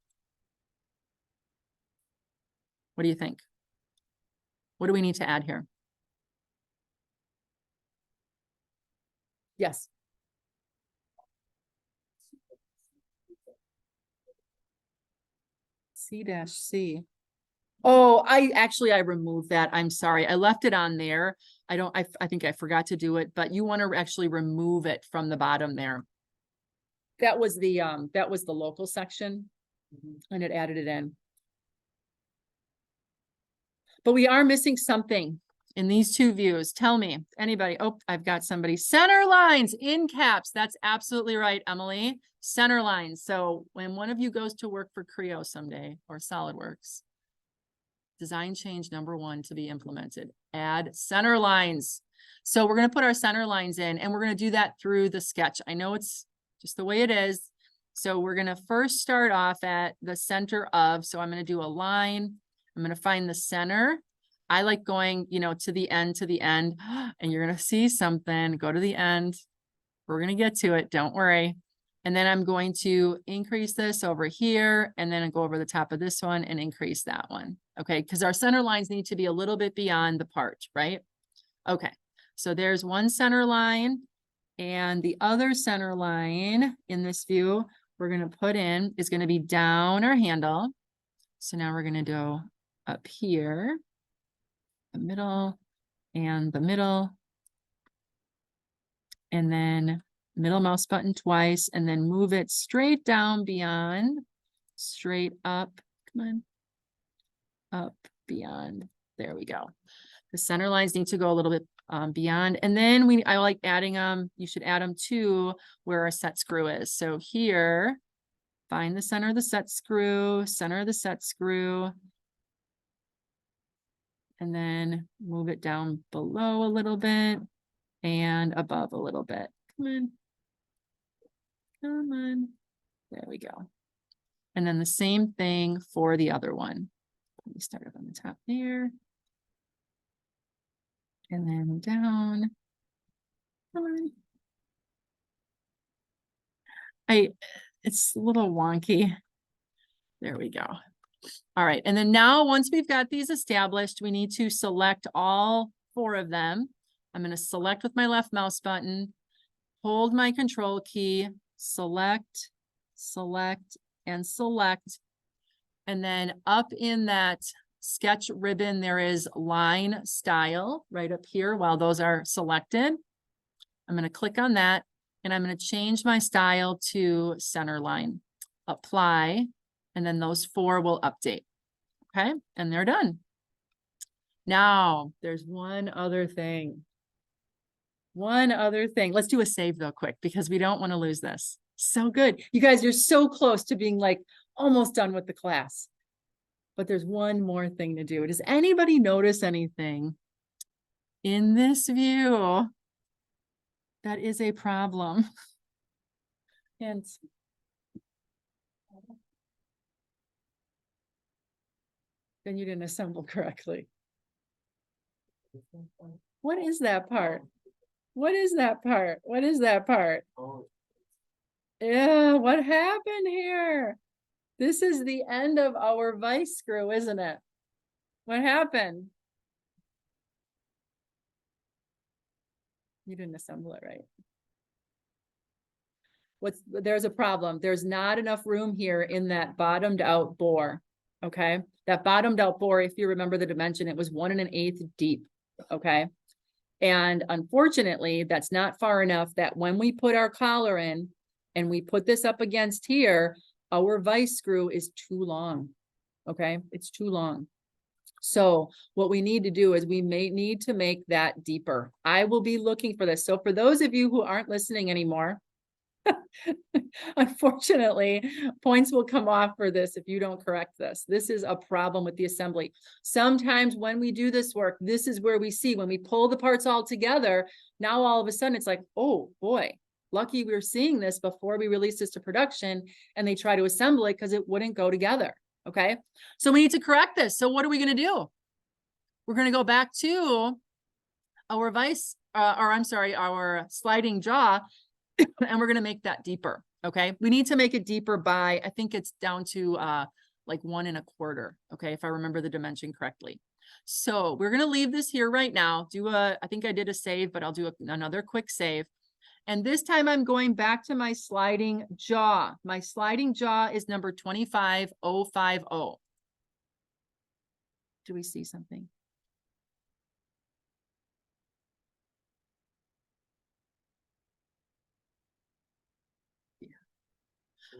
[SPEAKER 1] What do you think? What do we need to add here? Yes. C-C. Oh, I removed that. I'm sorry. I left it on there. I think I forgot to do it, but you want to actually remove it from the bottom there. That was the local section and it added it in. But we are missing something in these 2 views. Tell me, anybody. Oh, I've got somebody. Center lines in caps. That's absolutely right, Emily. Center lines. So when one of you goes to work for Creo someday or SolidWorks, design change number 1 to be implemented. Add center lines. So we're going to put our center lines in and we're going to do that through the sketch. I know it's just the way it is. So we're going to first start off at the center of, so I'm going to do a line. I'm going to find the center. I like going, to the end, and you're going to see something. Go to the end. We're going to get to it. Don't worry. And then I'm going to increase this over here and then go over the top of this one and increase that one. Okay. Because our center lines need to be a little bit beyond the part, right? Okay. So there's one center line and the other center line in this view we're going to put in is going to be down our handle. So now we're going to go up here, the middle and the middle, and then middle mouse button twice, and then move it straight down beyond, straight up, come on, up, beyond, there we go. The center lines need to go a little bit beyond, and then I like adding them, you should add them to where our set screw is. So here, Find the center of the set screw, center of the set screw. And then move it down below a little bit and above a little bit. Come on. Come on. There we go. And then the same thing for the other one. Let me start up on the top there. And then down. Come on. It's a little wonky. There we go. All right. And then now once we've got these established, we need to select all 4 of them. I'm going to select with my left mouse button, hold my control key, select, select, and select. And then up in that sketch ribbon, there is line style right up here while those are selected. I'm going to click on that and I'm going to change my style to center line, apply, and then those 4 will update. Okay, and they're done. Now there's one other thing. One other thing. Let's do a save though quick because we don't want to lose this. So good. You guys are so close to being like almost done with the class. But there's one more thing to do. Does anybody notice anything in this view that is a problem? And then you didn't assemble correctly. What is that part? What is that part? What is that part? Yeah, what happened here? This is the end of our vice screw, isn't it? What happened? You didn't assemble it right. There's a problem. There's not enough room here in that bottomed out bore. Okay. That bottomed out bore, if you remember the dimension, it was 1 1/8 deep. Okay. And unfortunately, that's not far enough that when we put our collar in and we put this up against here, our vice screw is too long. Okay. It's too long. So what we need to do is we may need to make that deeper. I will be looking for this. So for those of you who aren't listening anymore, unfortunately, points will come off for this if you don't correct this. This is a problem with the assembly. Sometimes when we do this work, this is where we see when we pull the parts all together, now all of a sudden it's like, oh boy, lucky we were seeing this before we released this to production and they try to assemble it because it wouldn't go together. Okay, so we need to correct this. So what are we going to do? We're going to go back to our our sliding jaw, and we're going to make that deeper. Okay, we need to make it deeper by, I think it's down to like 1 1/4. Okay, if I remember the dimension correctly. So we're going to leave this here right now. I think I did a save, but I'll do another quick save. And this time I'm going back to my sliding jaw. My sliding jaw is number 25050. Do we see something? Yeah.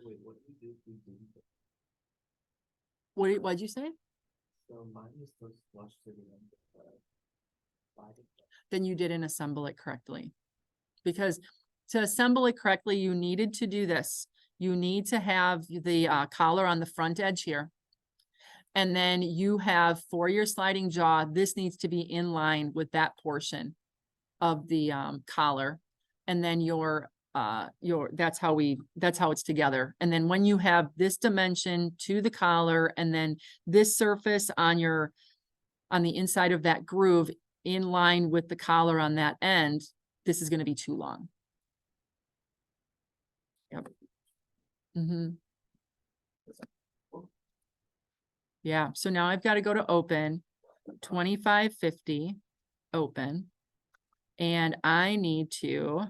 [SPEAKER 1] Wait, what did you do? What'd you say? So mine is so flush to the end of the then you didn't assemble it correctly. Because to assemble it correctly, you needed to do this. You need to have the collar on the front edge here. And then you have, for your sliding jaw, this needs to be in line with that portion of the collar. And then that's how it's together. And then when you have this dimension to the collar and then this surface on the inside of that groove in line with the collar on that end, this is going to be too long. Yep. Mm-hmm. Yeah. So now I've got to go to open 2550 open. And I need to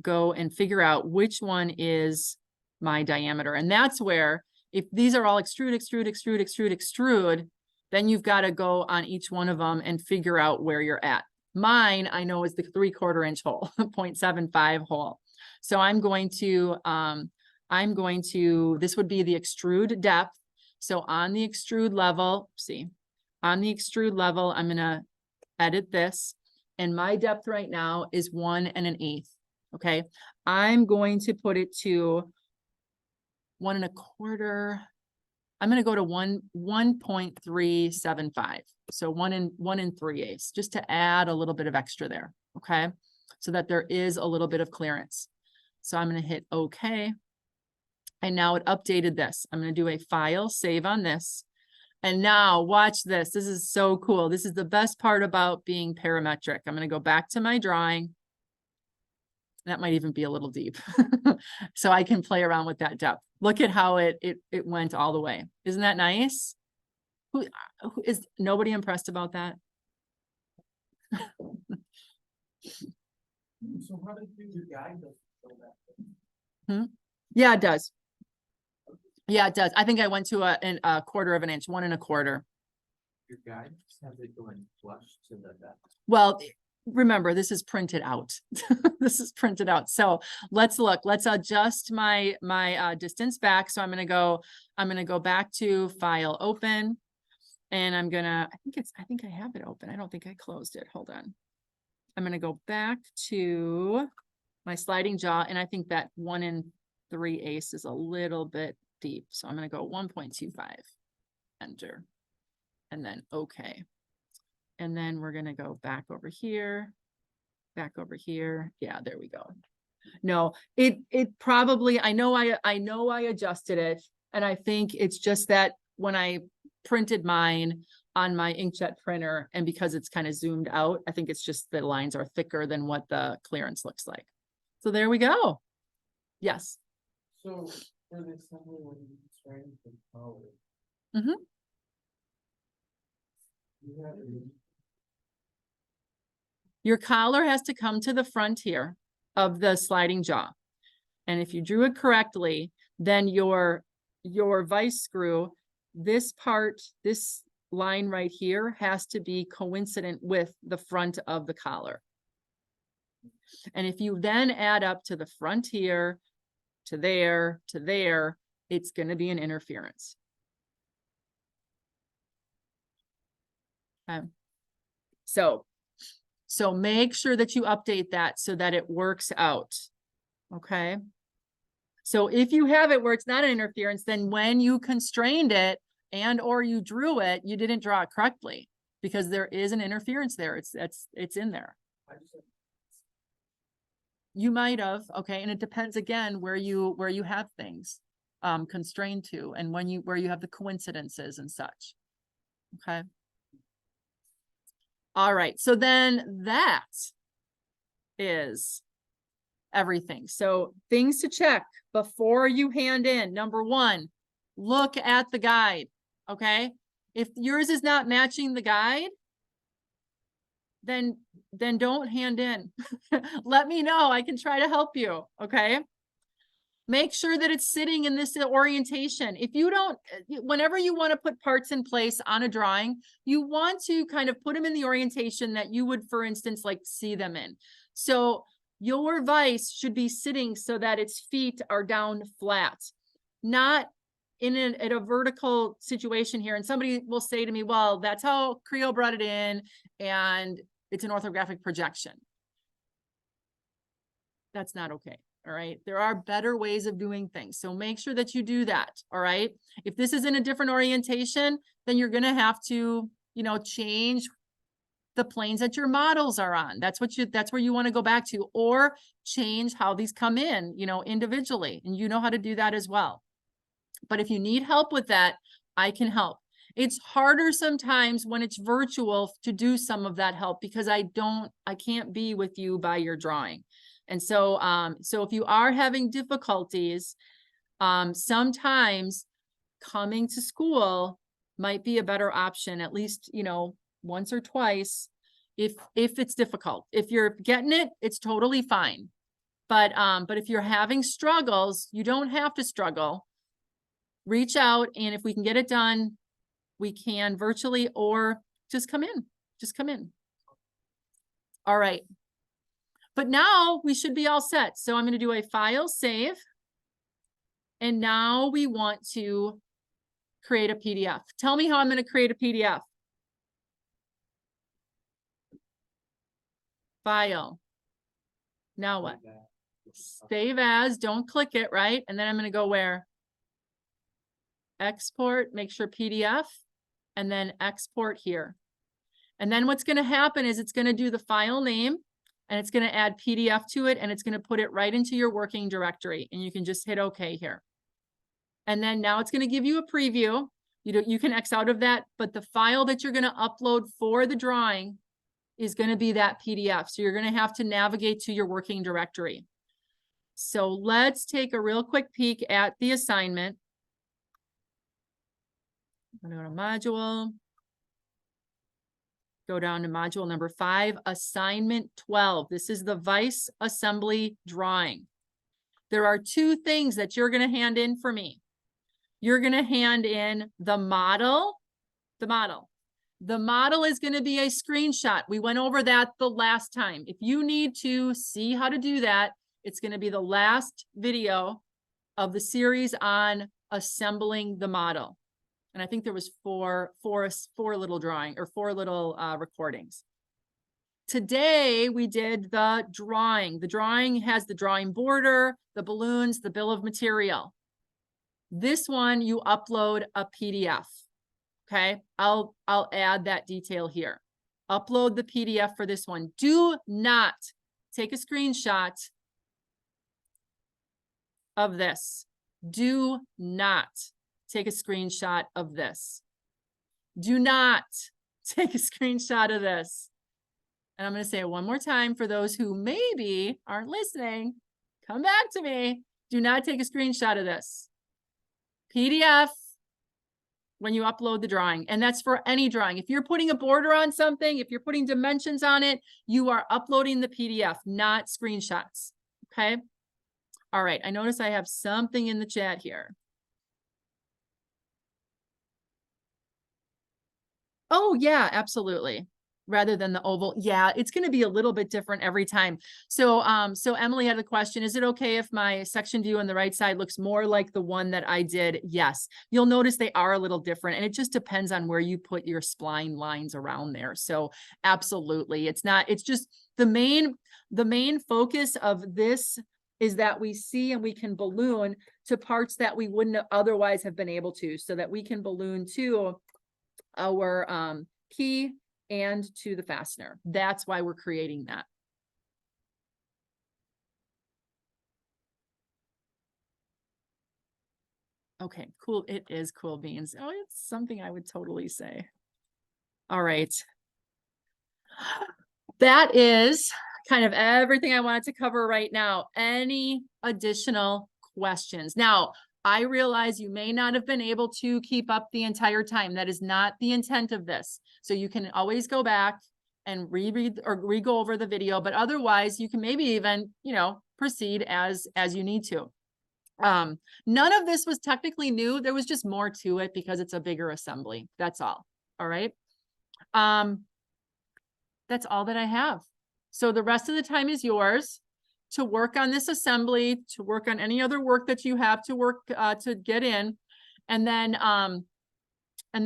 [SPEAKER 1] go and figure out which one is my diameter. And that's where, if these are all extrude, extrude, extrude, extrude, extrude, then you've got to go on each one of them and figure out where you're at. Mine, I know, is the 3/4 inch hole, 0.75 hole. So I'm going to, this would be the extrude depth. So on the extrude level, on the extrude level, I'm going to edit this. And my depth right now is 1 1/8. Okay. I'm going to put it to 1.25. I'm going to go to 1.375. So 1 3/8, just to add a little bit of extra there. Okay. So that there is a little bit of clearance. So I'm going to hit OK. And now it updated this. I'm going to do a file save on this. And now watch this. This is so cool. This is the best part about being parametric. I'm going to go back to my drawing. That might even be a little deep. So I can play around with that depth. Look at how it went all the way. Isn't that nice? Who is nobody impressed about that?
[SPEAKER 2] So how did you guide us show that?
[SPEAKER 1] Yeah, it does. Yeah, it does. I think I went to a 1/4 of an inch, 1 1/4.
[SPEAKER 2] Your guide has it going flush to the depth.
[SPEAKER 1] Well, remember, this is printed out. This is printed out. So let's look. Let's adjust my distance back. So I'm going to go back to file open, and I'm gonna. I think I have it open. I don't think I closed it. Hold on. I'm going to go back to my sliding jaw, and I think that 1 3/8 is a little bit deep. So I'm going to go 1.25, enter, and then OK. And then we're going to go back over here. Yeah, there we go. No, it probably, I know I adjusted it, and I think it's just that when I printed mine on my inkjet printer, and because it's kind of zoomed out, I think it's just the lines are thicker than what the clearance looks like. So there we go. Yes.
[SPEAKER 2] So for the assembly, when you starting to color, you have
[SPEAKER 1] your collar has to come to the front here of the sliding jaw. And if you drew it correctly, then your vice screw, this part, this line right here has to be coincident with the front of the collar. And if you then add up to the front here, to there, it's going to be an interference. Okay. So make sure that you update that so that it works out. Okay. So if you have it where it's not an interference, then when you constrained it and or you drew it, you didn't draw it correctly, because there is an interference there. It's in there. You might have. Okay. And it depends again where you have things constrained to, and where you have the coincidences and such. Okay. All right. So then that is everything. So things to check before you hand in. Number 1, look at the guide. Okay. If yours is not matching the guide, then don't hand in. Let me know. I can try to help you. Okay. Make sure that it's sitting in this orientation. If you don't, whenever you want to put parts in place on a drawing, you want to kind of put them in the orientation that you would, for instance, like see them in. So your vise should be sitting so that its feet are down flat, not in a vertical situation here. And somebody will say to me, well, that's how Creo brought it in, and it's an orthographic projection. That's not okay. All right. There are better ways of doing things. So make sure that you do that. All right. If this is in a different orientation, then you're going to have to, change the planes that your models are on. That's where you want to go back to, or change how these come in, individually. And you know how to do that as well. But if you need help with that, I can help. It's harder sometimes when it's virtual to do some of that help, because I can't be with you by your drawing. And so, so if you are having difficulties, sometimes coming to school might be a better option, at least, once or twice, if it's difficult. If you're getting it, it's totally fine. But if you're having struggles, you don't have to struggle. Reach out, and if we can get it done, we can virtually, or just come in. All right. But now we should be all set. So I'm going to do a file save. And now we want to create a PDF. Tell me how I'm going to create a PDF. File. Now what? Save as, don't click it, right? And then I'm going to go where? export, make sure PDF, and then export here. And then what's going to happen is it's going to do the file name and it's going to add PDF to it and it's going to put it right into your working directory. And you can just hit OK here. And then now it's going to give you a preview. You can X out of that, but the file that you're going to upload for the drawing is going to be that PDF. So you're going to have to navigate to your working directory. So let's take a real quick peek at the assignment. I'm going to go to module. Go down to module number 5, assignment 12. This is the Vice assembly drawing. There are 2 things that you're going to hand in for me. You're going to hand in the model. The model is going to be a screenshot. We went over that the last time. If you need to see how to do that, it's going to be the last video of the series on assembling the model. And I think there was four little recordings. Today we did the drawing. The drawing has the drawing border, the balloons, the bill of material. This one you upload a PDF. Okay, I'll add that detail here. Upload the PDF for this one. Do not take a screenshot of this. Do not take a screenshot of this. Do not take a screenshot of this. And I'm going to say it one more time for those who maybe aren't listening. Come back to me. Do not take a screenshot of this. PDF when you upload the drawing. And that's for any drawing. If you're putting a border on something, if you're putting dimensions on it, you are uploading the PDF, not screenshots. Okay. All right. I notice I have something in the chat here. Oh, yeah, absolutely. Rather than the oval. Yeah, it's going to be a little bit different every time. So, so Emily had a question. Is it okay if my section view on the right side looks more like the one that I did? Yes. You'll notice they are a little different and it just depends on where you put your spline lines around there. So absolutely. It's just the main focus of this is that we see and we can balloon to parts that we wouldn't otherwise have been able to, so that we can balloon to our key and to the fastener. That's why we're creating that. Okay, cool. It is cool beans. Oh, it's something I would totally say. All right. That is kind of everything I wanted to cover right now. Any additional questions? Now, I realize you may not have been able to keep up the entire time. That is not the intent of this. So you can always go back and reread or re-go over the video, but otherwise you can maybe even, proceed as you need to. None of this was technically new. There was just more to it because it's a bigger assembly. That's all. All right. That's all that I have. So the rest of the time is yours to work on this assembly, to work on any other work that you have to work to get in. And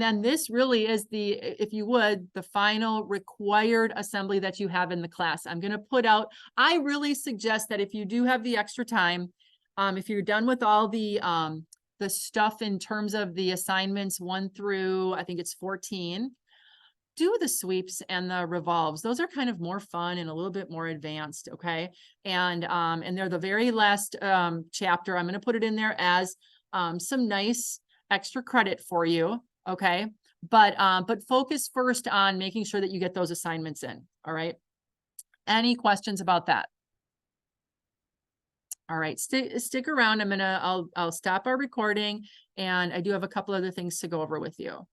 [SPEAKER 1] then this really is if you would, the final required assembly that you have in the class. I'm going to put out, I really suggest that if you do have the extra time, if you're done with all the stuff in terms of the assignments 1 through, I think it's 14, do the sweeps and the revolves. Those are kind of more fun and a little bit more advanced. Okay. And they're the very last chapter. I'm going to put it in there as some nice extra credit for you. Okay. But focus first on making sure that you get those assignments in. All right. Any questions about that? All right. Stick around. I'll stop our recording and I do have a couple other things to go over with you.